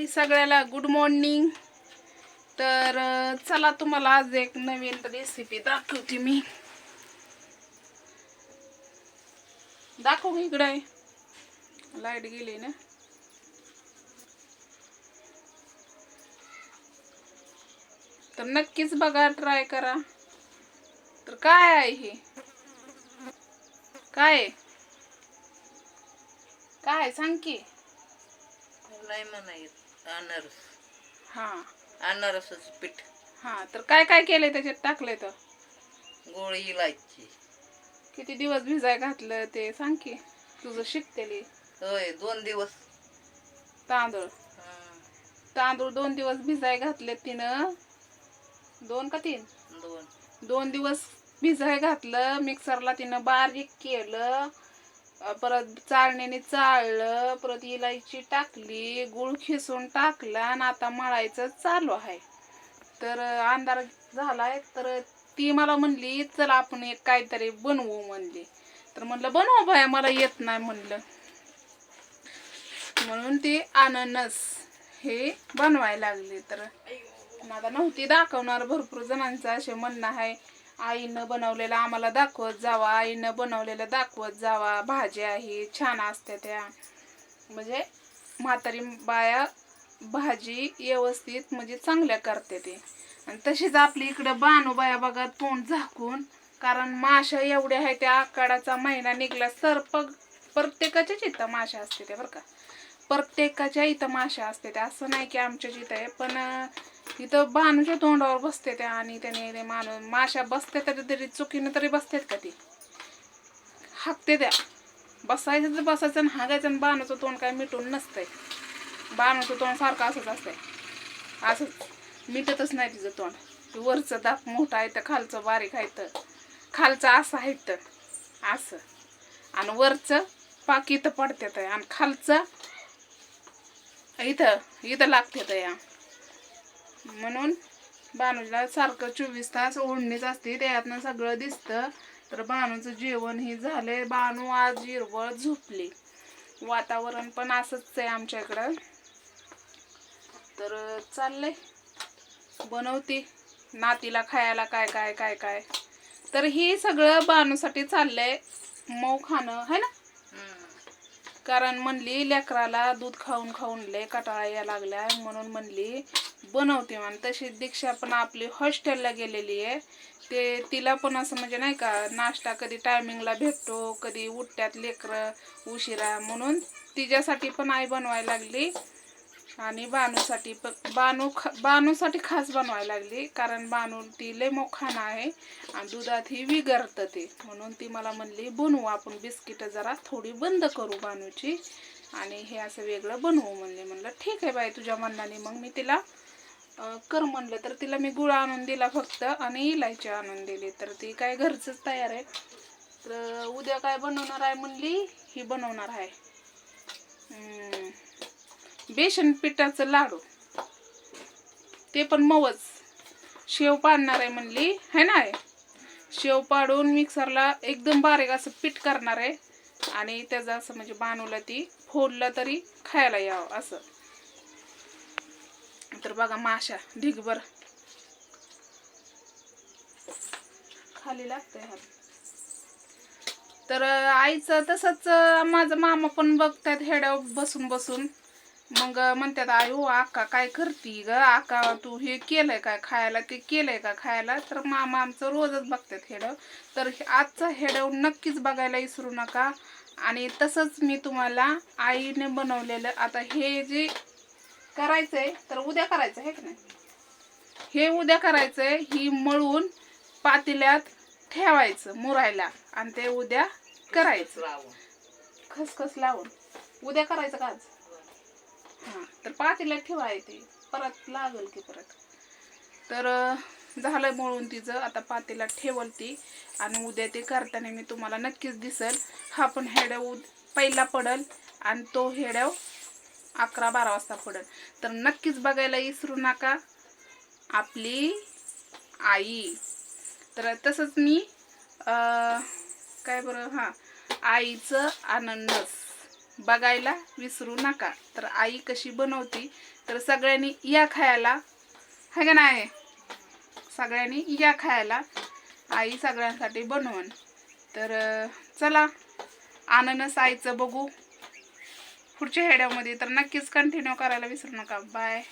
हाय सगळ्याला, good morning. तर चला तुम्हाला आज एक नवीन रेसिपी दाखवते मी. दाखव इकडे, लाईट गेली ना. तर नक्कीच बघा, ट्राय करा. तर काय आहे हे, काय काय सांग की. नाही म्हणायत अनारस. हा, अनारसाचं पीठ, हा. तर काय काय केलंय त्याच्यात, टाकलंय तर गोळ इलायची. किती दिवस भिजाय घातलं ते सांग की, तुझं शिकतेली. होय 2 दिवस. तांदूळ हं, तांदूळ 2 दिवस भिजाय घातले तिनं. 2 का 3? 2. 2 दिवस भिजाय घातलं. मिक्सरला तिनं बारीक केलं. परत चाळणीने चाळलं. परत इलायची टाकली, गुळ खिसून टाकला आणि आता मळायचं चालू आहे. तर अंधार झालाय. तर ती मला म्हणली चल आपण एक काहीतरी बनवू म्हणली. तर म्हणलं बनव बाया, मला येत नाही म्हणलं. म्हणून ती अननस हे बनवायला लागली. तर आता नव्हती दाखवणार, भरपूर जणांचं असे म्हणणं आहे आईनं बनवलेलं आम्हाला दाखवत जावा, आईनं बनवलेलं दाखवत जावा. भाज्या ही छान असते त्या, म्हणजे म्हातारी बाया भाजी व्यवस्थित म्हणजे चांगल्या करते ते. आणि तशीच आपली इकडं बानूबाया बघा तोंड झाकून, कारण माशा एवढ्या आहे. त्या आखाडाचा महिना निघला तर प्रत्येकाच्याच इथं माशा असते त्या, बरं का. प्रत्येकाच्या इथं माशा असते त्या, असं नाही की आमच्याच इथं आहे. पण इथं बानूच्या तोंडावर बसते त्या. आणि त्याने माशा बसते तरी चुकीनं तरी बसतात का ती, हाकते त्या. बसायचं तर बसायचं आणि हागायचं. आणि बाणूचं तोंड काय मिटून नसतंय. बाणूचं तोंड सारखं असंच असतंय, असंच मिटतच नाही तिचं तोंड. वरचं दात मोठं आहे तर खालचं बारीक आहे, तर खालचं असं आहे तर असं, आणि वरचं पाक इथं पडतात आहे, आणि खालचं इथं इथं लागतात या. म्हणून बाणूला सारखं 24 तास ओढणीच असते, त्यातनं सगळं दिसतं. तर बाणूचं जेवण हे झालंय. बाणू आज हिरवळ झोपली. वातावरण पण असंच आहे आमच्या इकडं. तर चाललंय बनवते नातीला खायला काय काय काय काय. तर हे सगळं बाणूसाठी चाललंय, मऊ खाणं है ना. कारण म्हणली लेकराला दूध खाऊन खाऊन लय कटाळा यायला लागलाय, म्हणून म्हणली बनवते. म्हणून तशी दीक्षा पण आपली हॉस्टेलला गेलेली आहे. ते तिला पण असं म्हणजे नाही का, नाश्ता कधी टायमिंगला भेटतो, कधी उठत्यात लेकरं उशिरा, म्हणून तिच्यासाठी पण आई बनवायला लागली. आणि बानूसाठी पण बानूसाठी खास बनवायला लागली, कारण बानू ती लय मऊ खाणं आहे आणि दुधात ही विगरतं ते. म्हणून ती मला म्हणली बनवू आपण, बिस्किट जरा थोडी बंद करू बानूची आणि हे असं वेगळं बनवू म्हणले. म्हणलं ठीक आहे बाई तुझ्या मनाने. मग मी तिला कर म्हणलं. तर तिला मी गुळ आणून दिला फक्त, आणि इलायची आणून दिली. तर ती काय घरचंच तयार आहे. तर उद्या काय बनवणार आहे म्हणली, ही बनवणार आहे बेसन पिठाचं लाडू. ते पण मवच. शेव पाडणार आहे म्हणली, है ना. शेव पाडून मिक्सरला एकदम बारीक असं पीठ करणार आहे, आणि त्याचं असं म्हणजे बाणूला ती फोडलं तरी खायला यावं असं. तर बघा माशा ढिगभर खाली लागतंय हात. तर आईचं तसंच माझं मामा पण बघतात हेड्यावर बसून बसून. मग म्हणतात आयु आका काय करती ग, आका तू हे केलंय काय खायला, ते केलंय का खायला. तर मामा आमचं रोजच बघतात हेडव. तर आजचा हेडव नक्कीच बघायला विसरू नका. आणि तसंच मी तुम्हाला आईने बनवलेलं, आता हे जे करायचंय तर उद्या करायचं आहे की नाही, हे उद्या करायचंय. ही मळून पातेल्यात ठेवायचं मुरायला, आणि ते उद्या करायचं खसखस लावून. उद्या करायचं का आज? हां, तर पातेल्यात ठेवायचे, परत लागल की परत. तर झालं मळून तिचं. आता पातेल्यात ठेवल ती, आणि उद्या ते करताना मी तुम्हाला नक्कीच दिसल. हा पण हेडव पहिला पडल, आणि तो हेडव 11-12 वाजता पडल. तर नक्कीच बघायला विसरू नका आपली आई. तर तसंच मी काय बरं, हां, आईचं अननस बघायला विसरू नका. तर आई कशी बनवती तर सगळ्यांनी या खायला, है का नाही, सगळ्यांनी या खायला, आई सगळ्यांसाठी बनवण. तर चला अननस आईचं बघू पुढच्या हेड्यामध्ये. तर नक्कीच कंटिन्यू करायला विसरू नका. बाय.